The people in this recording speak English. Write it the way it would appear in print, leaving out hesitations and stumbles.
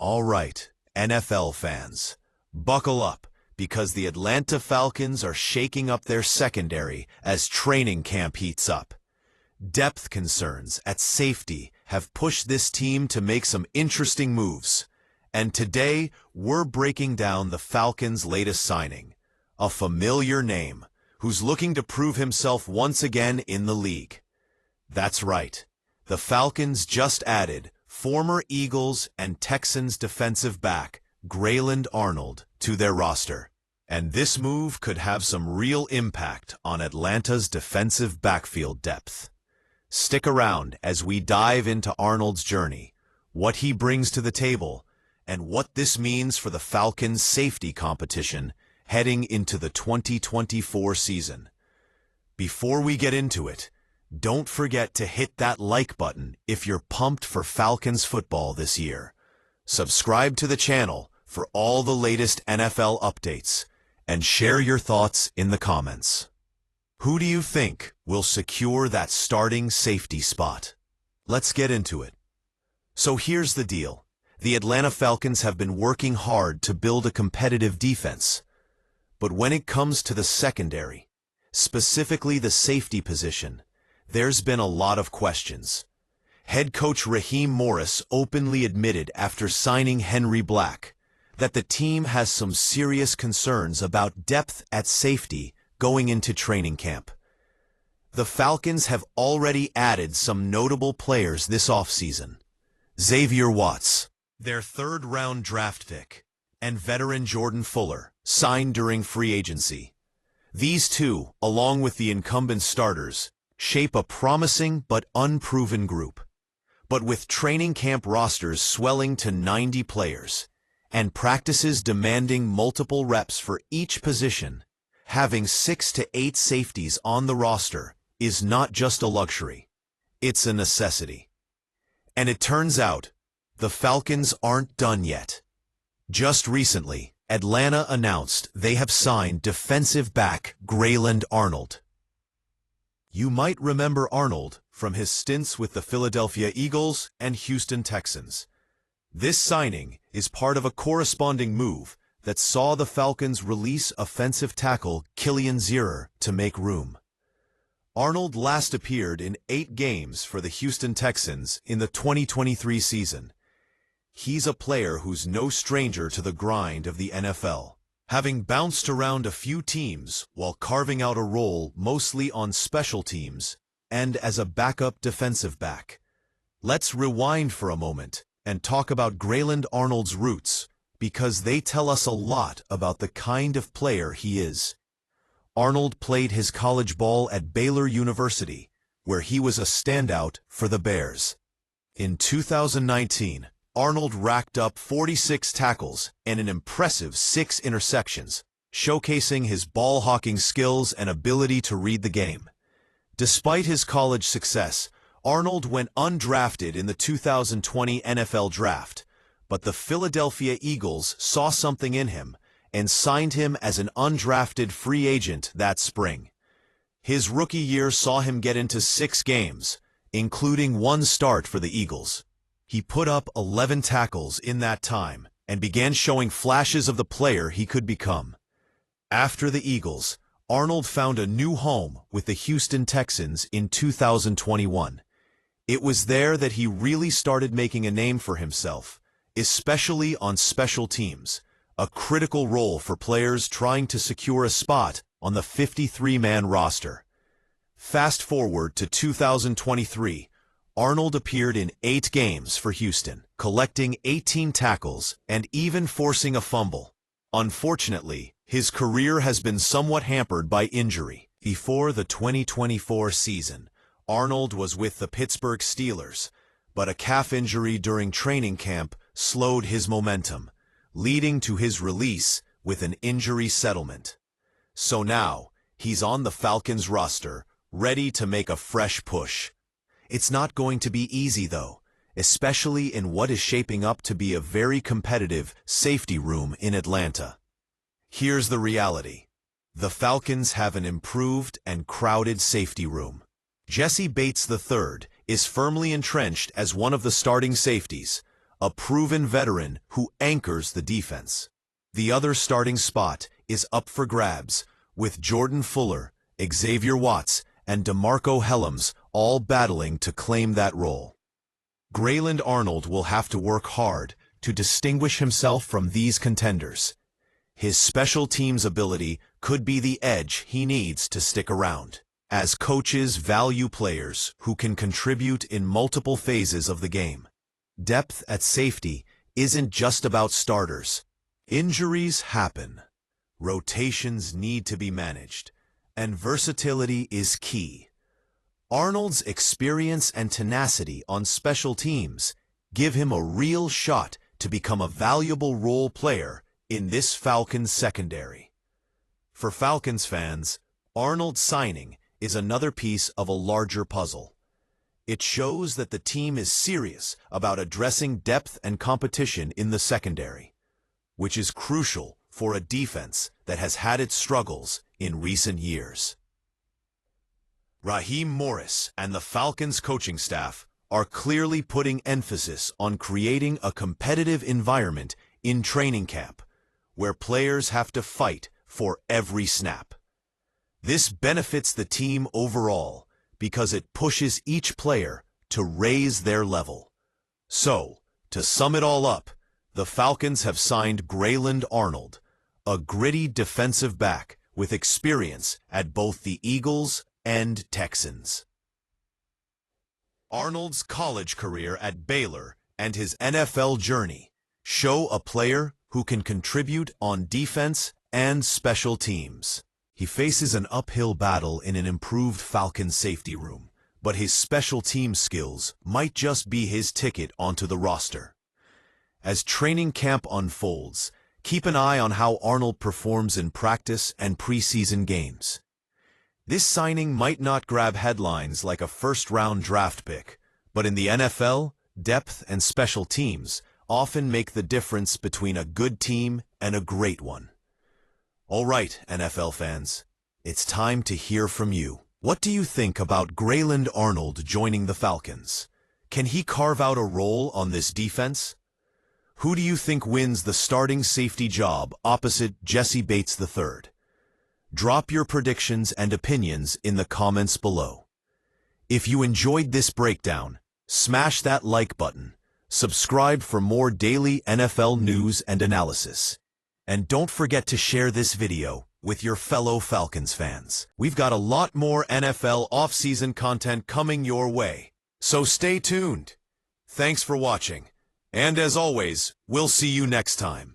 All right, NFL fans, buckle up, because the Atlanta Falcons are shaking up their secondary as training camp heats up. Depth concerns at safety have pushed this team to make some interesting moves. And today, we're breaking down the Falcons' latest signing, a familiar name, who's looking to prove himself once again in the league. That's right, the Falcons just added former Eagles and Texans defensive back Grayland Arnold to their roster. And this move could have some real impact on Atlanta's defensive backfield depth. Stick around as we dive into Arnold's journey, what he brings to the table, and what this means for the Falcons' safety competition heading into the 2024 season. Before we get into it, don't forget to hit that like button if you're pumped for Falcons football this year. Subscribe to the channel for all the latest NFL updates, and share your thoughts in the comments. Who do you think will secure that starting safety spot? Let's get into it. So here's the deal. The Atlanta Falcons have been working hard to build a competitive defense. But when it comes to the secondary, specifically the safety position, there's been a lot of questions. Head coach Raheem Morris openly admitted after signing Henry Black that the team has some serious concerns about depth at safety going into training camp. The Falcons have already added some notable players this offseason. Xavier Watts, their third-round draft pick, and veteran Jordan Fuller, signed during free agency. These two, along with the incumbent starters, shape a promising but unproven group. But with training camp rosters swelling to 90 players, and practices demanding multiple reps for each position, having 6 to 8 safeties on the roster is not just a luxury, it's a necessity. And it turns out, the Falcons aren't done yet. Just recently, Atlanta announced they have signed defensive back Grayland Arnold. You might remember Arnold from his stints with the Philadelphia Eagles and Houston Texans. This signing is part of a corresponding move that saw the Falcons release offensive tackle Killian Zierer to make room. Arnold last appeared in 8 games for the Houston Texans in the 2023 season. He's a player who's no stranger to the grind of the NFL, having bounced around a few teams while carving out a role mostly on special teams and as a backup defensive back. Let's rewind for a moment and talk about Grayland Arnold's roots, because they tell us a lot about the kind of player he is. Arnold played his college ball at Baylor University, where he was a standout for the Bears. In 2019, Arnold racked up 46 tackles and an impressive 6 interceptions, showcasing his ball-hawking skills and ability to read the game. Despite his college success, Arnold went undrafted in the 2020 NFL Draft, but the Philadelphia Eagles saw something in him and signed him as an undrafted free agent that spring. His rookie year saw him get into 6 games, including 1 start for the Eagles. He put up 11 tackles in that time and began showing flashes of the player he could become. After the Eagles, Arnold found a new home with the Houston Texans in 2021. It was there that he really started making a name for himself, especially on special teams, a critical role for players trying to secure a spot on the 53-man roster. Fast forward to 2023, Arnold appeared in 8 games for Houston, collecting 18 tackles and even forcing a fumble. Unfortunately, his career has been somewhat hampered by injury. Before the 2024 season, Arnold was with the Pittsburgh Steelers, but a calf injury during training camp slowed his momentum, leading to his release with an injury settlement. So now, he's on the Falcons roster, ready to make a fresh push. It's not going to be easy, though, especially in what is shaping up to be a very competitive safety room in Atlanta. Here's the reality. The Falcons have an improved and crowded safety room. Jessie Bates III is firmly entrenched as one of the starting safeties, a proven veteran who anchors the defense. The other starting spot is up for grabs, with Jordan Fuller, Xavier Watts, and DeMarcco Hellams all battling to claim that role. Grayland Arnold will have to work hard to distinguish himself from these contenders. His special teams ability could be the edge he needs to stick around, as coaches value players who can contribute in multiple phases of the game. Depth at safety isn't just about starters. Injuries happen, rotations need to be managed, and versatility is key. Arnold's experience and tenacity on special teams give him a real shot to become a valuable role player in this Falcons secondary. For Falcons fans, Arnold's signing is another piece of a larger puzzle. It shows that the team is serious about addressing depth and competition in the secondary, which is crucial for a defense that has had its struggles in recent years. Raheem Morris and the Falcons coaching staff are clearly putting emphasis on creating a competitive environment in training camp, where players have to fight for every snap. This benefits the team overall because it pushes each player to raise their level. So, to sum it all up, the Falcons have signed Grayland Arnold, a gritty defensive back with experience at both the Eagles and Texans. Arnold's college career at Baylor and his NFL journey show a player who can contribute on defense and special teams. He faces an uphill battle in an improved Falcons safety room, but his special team skills might just be his ticket onto the roster. As training camp unfolds, keep an eye on how Arnold performs in practice and preseason games. This signing might not grab headlines like a first-round draft pick, but in the NFL, depth and special teams often make the difference between a good team and a great one. All right, NFL fans, it's time to hear from you. What do you think about Grayland Arnold joining the Falcons? Can he carve out a role on this defense? Who do you think wins the starting safety job opposite Jessie Bates III? Drop your predictions and opinions in the comments below. If you enjoyed this breakdown, smash that like button, subscribe for more daily NFL news and analysis, and don't forget to share this video with your fellow Falcons fans. We've got a lot more NFL offseason content coming your way, so stay tuned. Thanks for watching, and as always, we'll see you next time.